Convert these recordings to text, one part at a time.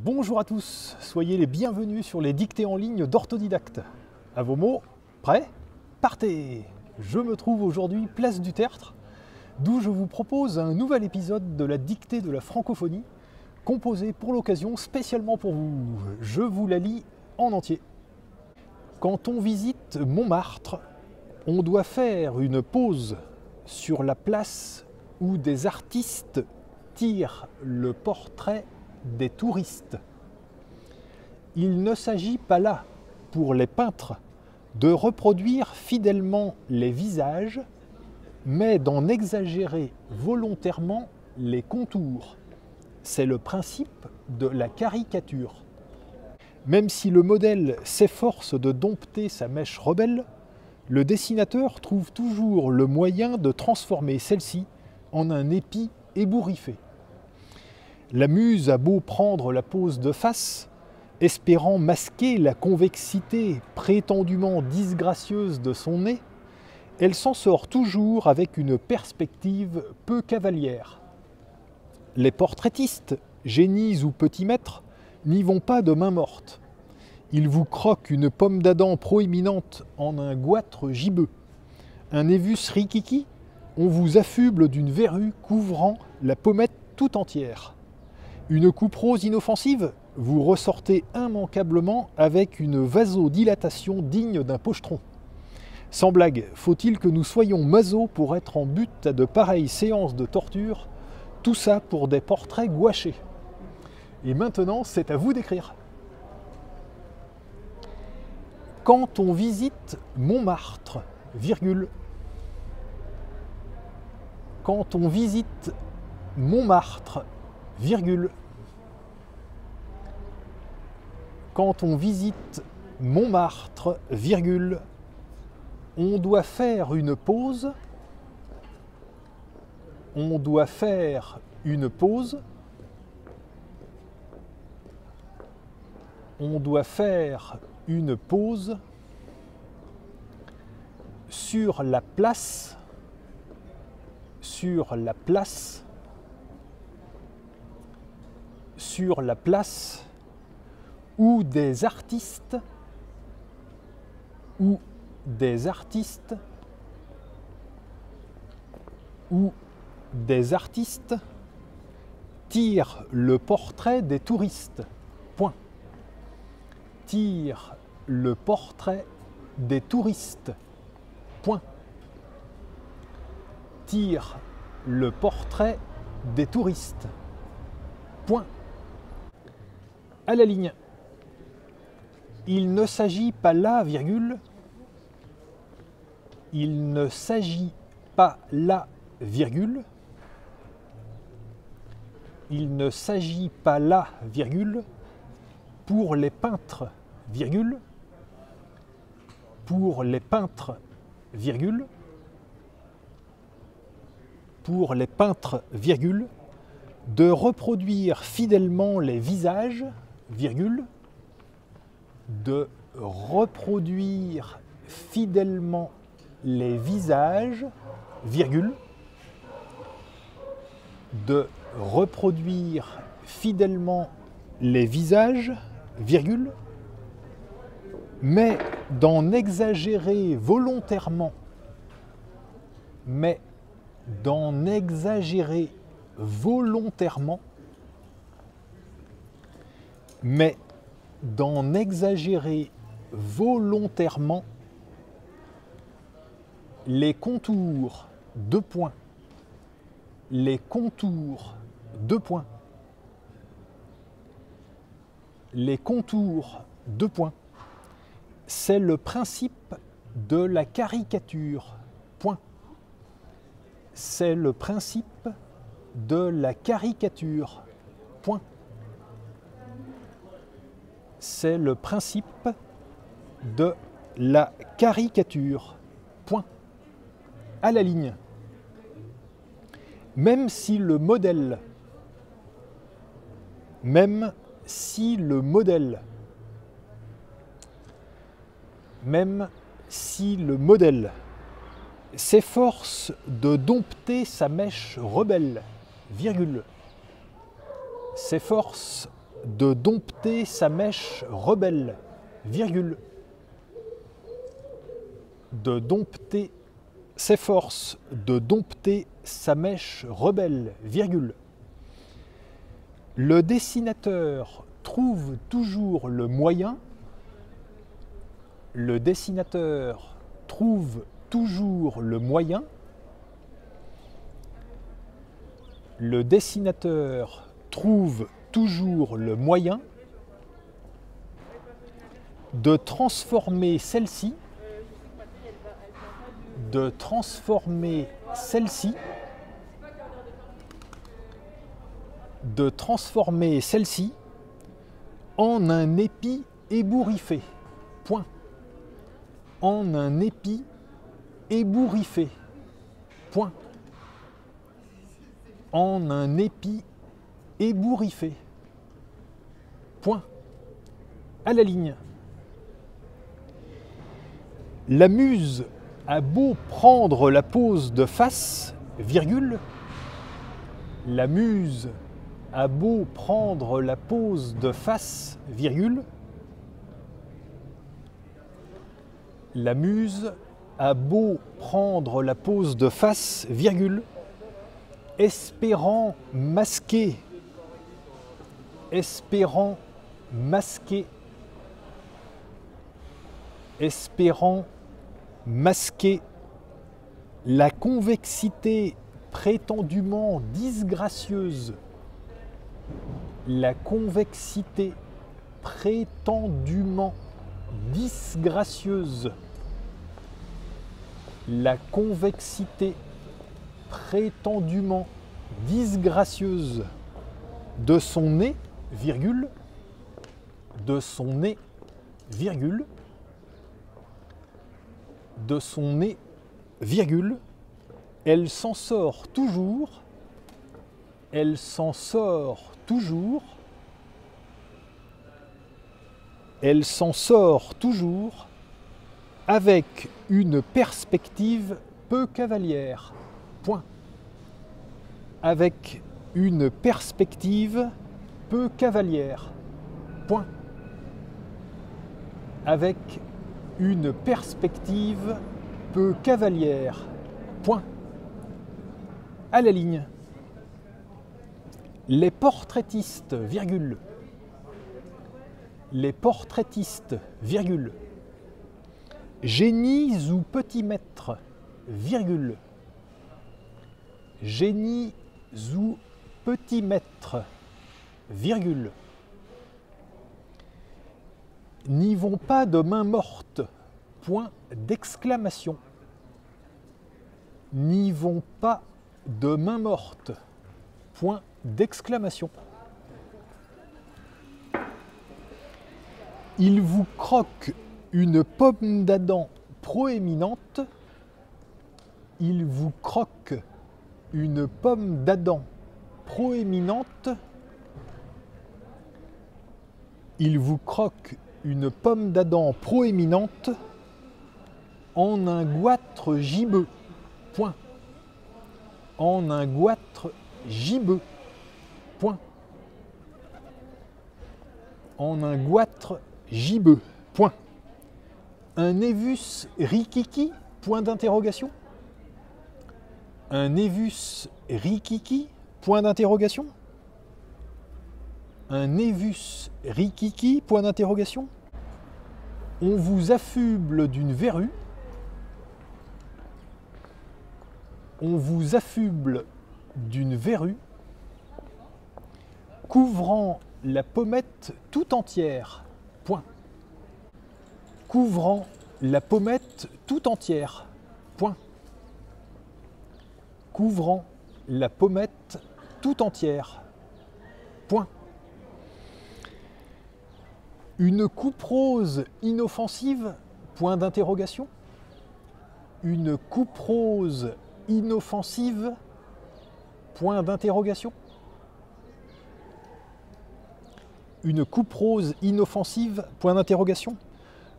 Bonjour à tous, soyez les bienvenus sur les dictées en ligne d'Orthodidacte. À vos mots, prêts? Partez! Je me trouve aujourd'hui place du Tertre, d'où je vous propose un nouvel épisode de la dictée de la francophonie, composé pour l'occasion spécialement pour vous. Je vous la lis en entier. Quand on visite Montmartre, on doit faire une pause sur la place où des artistes tirent le portrait des touristes. Il ne s'agit pas là, pour les peintres, de reproduire fidèlement les visages, mais d'en exagérer volontairement les contours. C'est le principe de la caricature. Même si le modèle s'efforce de dompter sa mèche rebelle, le dessinateur trouve toujours le moyen de transformer celle-ci en un épi ébouriffé. La muse a beau prendre la pose de face, espérant masquer la convexité prétendument disgracieuse de son nez, elle s'en sort toujours avec une perspective peu cavalière. Les portraitistes, génies ou petits maîtres, n'y vont pas de main morte. Ils vous croquent une pomme d'Adam proéminente en un goitre gibbeux. Un évus rikiki, on vous affuble d'une verrue couvrant la pommette tout entière. Une coupe rose inoffensive, vous ressortez immanquablement avec une vasodilatation digne d'un pochetron. Sans blague, faut-il que nous soyons masos pour être en butte à de pareilles séances de torture, tout ça pour des portraits gouachés. Et maintenant, c'est à vous d'écrire. Quand on visite Montmartre, virgule. Quand on visite Montmartre, virgule. Quand on visite Montmartre, virgule, on doit faire une pause. On doit faire une pause. On doit faire une pause sur la place. Sur la place. Sur la place où des artistes tirent le portrait des touristes. Point. Tirent le portrait des touristes. Point. Tirent le portrait des touristes. Point. À la ligne. Il ne s'agit pas là, virgule. Il ne s'agit pas là, virgule. Il ne s'agit pas là, virgule, pour les peintres, virgule. Pour les peintres, virgule. Pour les peintres, virgule, de reproduire fidèlement les visages, virgule, de reproduire fidèlement les visages, virgule, de reproduire fidèlement les visages, virgule, mais d'en exagérer volontairement, mais d'en exagérer volontairement, mais d'en exagérer volontairement les contours, deux points, les contours, deux points, les contours, deux points, c'est le principe de la caricature, point. C'est le principe de la caricature, point. C'est le principe de la caricature, point. À la ligne. Même si le modèle, même si le modèle s'efforce de dompter sa mèche rebelle, virgule, s'efforce de dompter sa mèche rebelle, virgule. De dompter, s'efforce de dompter sa mèche rebelle, virgule. Le dessinateur trouve toujours le moyen. Le dessinateur trouve toujours le moyen. Le dessinateur trouve toujours le moyen de transformer celle-ci, de transformer celle-ci, de transformer celle-ci en un épi ébouriffé. Point. En un épi ébouriffé. Point. En un épi ébouriffé. Point. À la ligne. La muse a beau prendre la pose de face, virgule. La muse a beau prendre la pose de face, virgule. La muse a beau prendre la pose de face, virgule. Espérant masquer, espérant masquer, espérant masquer la convexité prétendument disgracieuse, la convexité prétendument disgracieuse, la convexité prétendument disgracieuse de son nez, virgule, de son nez, virgule, de son nez, virgule, elle s'en sort toujours, elle s'en sort toujours, elle s'en sort toujours avec une perspective peu cavalière. Point. Avec une perspective peu cavalière. Point. Avec une perspective peu cavalière. Point. À la ligne. Les portraitistes, virgule. Les portraitistes, virgule. Génies ou petits maîtres, virgule. Génies ou petits maîtres, virgule. N'y vont pas de main morte, point d'exclamation. N'y vont pas de main morte, point d'exclamation. Il vous croque une pomme d'Adam proéminente. Il vous croque une pomme d'Adam proéminente. Il vous croque une pomme d'Adam proéminente en un goitre gibbeux. Point. En un goitre gibbeux. Point. En un goitre gibbeux. Point. Un évus rikiki? Point d'interrogation. Un évus rikiki? Point d'interrogation. Un évus rikiki? Point d'interrogation. On vous affuble d'une verrue. On vous affuble d'une verrue couvrant la pommette tout entière. Point. Couvrant la pommette tout entière. Point. Couvrant la pommette tout entière. Point. Une coupe rose inoffensive? Point d'interrogation. Une coupe rose inoffensive? Point d'interrogation. Une coupe rose inoffensive? Point d'interrogation.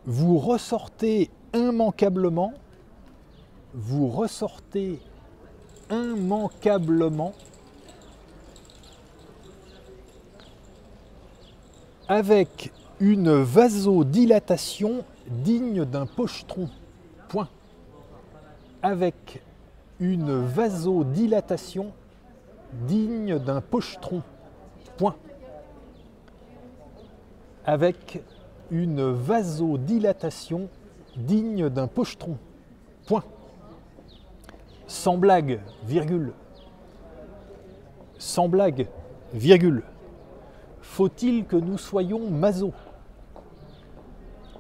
Vous ressortez immanquablement. Vous ressortez immanquablement. avec une vasodilatation digne d'un pochetron. Point. Avec une vasodilatation digne d'un pochetron. Point. Avec une vasodilatation digne d'un pochetron. Point. Sans blague, virgule. Sans blague, virgule. Faut-il que nous soyons maso?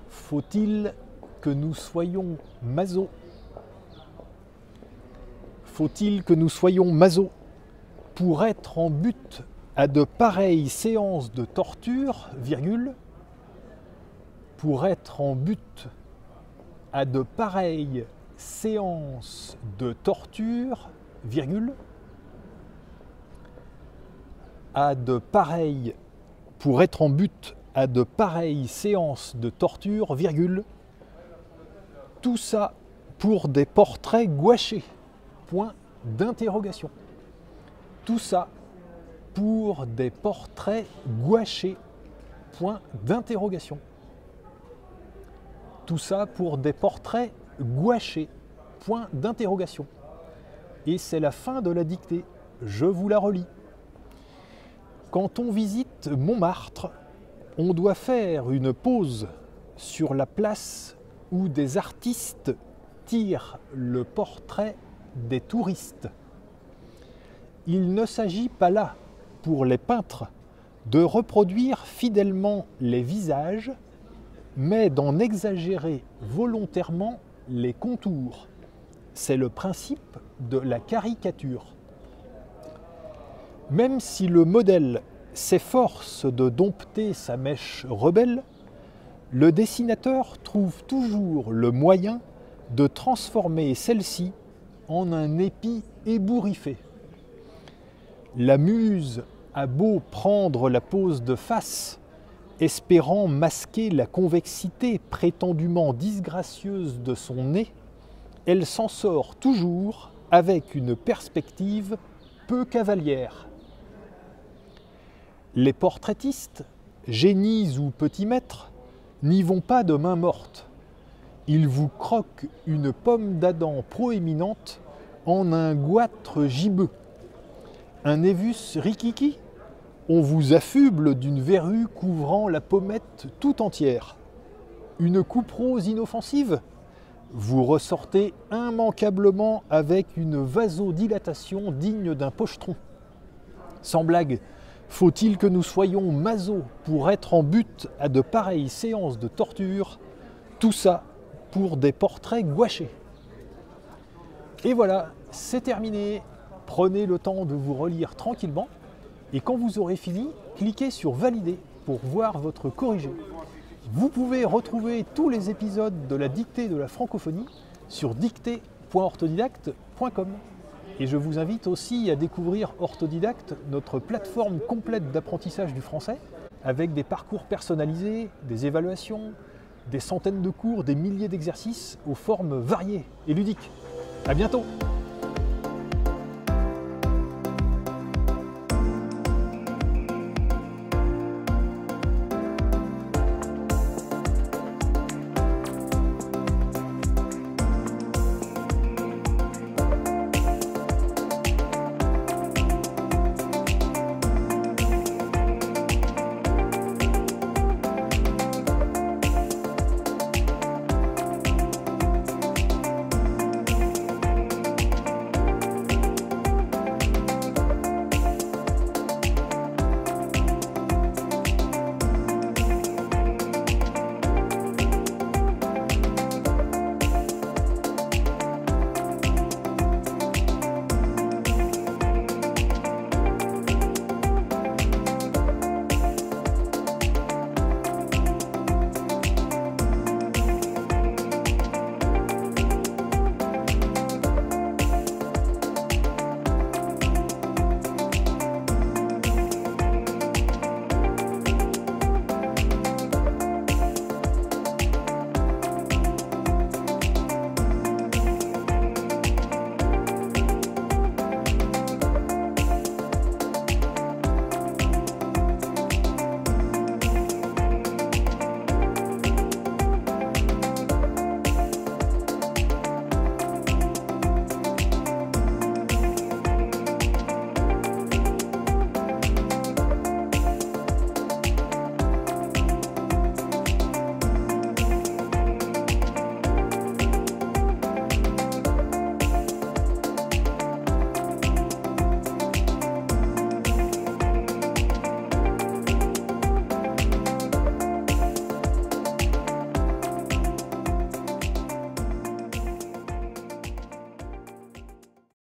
Faut-il que nous soyons maso? Faut-il que nous soyons maso pour être en but à de pareilles séances de torture, virgule, pour être en but à de pareilles séances de torture, virgule, pour être en but à de pareilles séances de torture, virgule, tout ça pour des portraits gouachés, point d'interrogation. Tout ça pour des portraits gouachés, point d'interrogation. Tout ça pour des portraits gouachés, point d'interrogation. Et c'est la fin de la dictée, je vous la relis. Quand on visite Montmartre, on doit faire une pause sur la place où des artistes tirent le portrait des touristes. Il ne s'agit pas là, pour les peintres, de reproduire fidèlement les visages, mais d'en exagérer volontairement les contours. C'est le principe de la caricature. Même si le modèle s'efforce de dompter sa mèche rebelle, le dessinateur trouve toujours le moyen de transformer celle-ci en un épi ébouriffé. La muse a beau prendre la pose de face, espérant masquer la convexité prétendument disgracieuse de son nez, elle s'en sort toujours avec une perspective peu cavalière. Les portraitistes, génies ou petits maîtres, n'y vont pas de main morte. Ils vous croquent une pomme d'Adam proéminente en un goitre gibbeux. Un évus rikiki, on vous affuble d'une verrue couvrant la pommette tout entière. Une coupe rose inoffensive, vous ressortez immanquablement avec une vasodilatation digne d'un pochetron. Sans blague, faut-il que nous soyons maso pour être en but à de pareilles séances de torture, tout ça pour des portraits gouachés. Et voilà, c'est terminé. Prenez le temps de vous relire tranquillement et quand vous aurez fini, cliquez sur valider pour voir votre corrigé. Vous pouvez retrouver tous les épisodes de la dictée de la francophonie sur dictée.orthodidacte.com. Et je vous invite aussi à découvrir Orthodidacte, notre plateforme complète d'apprentissage du français, avec des parcours personnalisés, des évaluations, des centaines de cours, des milliers d'exercices aux formes variées et ludiques. À bientôt!